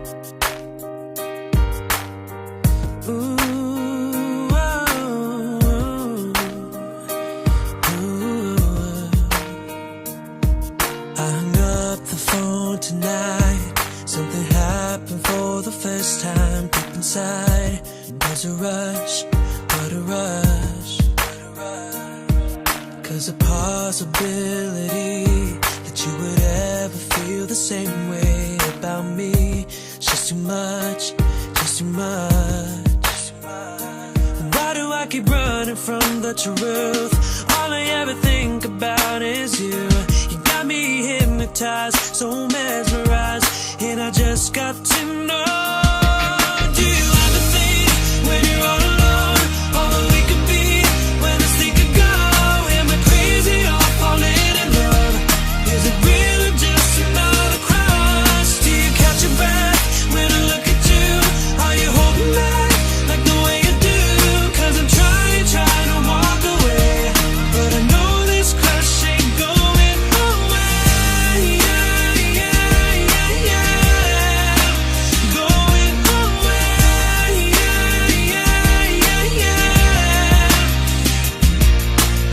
Ooh, I hung up the phone tonight. Something happened for the first time deep inside. There's a rush, what a rush. 'Cause the possibility that you would ever feel the same way about me is just too much, just too much. Why do I keep running from the truth? All I ever think about is you. You got me hypnotized, so mesmerized, and I just got to know. Do you ever think when you're all alone, all that we could be, when this thing could go? Am I crazy or falling in love? Is it real or just another crush? Do you catch your breath when I look at you? Are you holding back like the way you do? 'Cause I'm trying to walk away, but I know this crush ain't going away. Yeah, yeah, yeah, yeah. Going away. Yeah, yeah, yeah, yeah.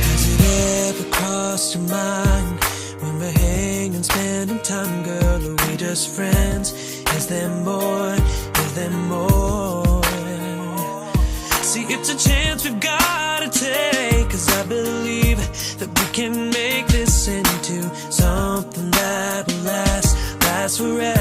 Has it ever crossed your mind when we're hanging, spending time, girl? Are we just friends? Is there more? Is there more? See, it's a chance we've gotta take, 'cause I believe that we can make this into something that will last forever.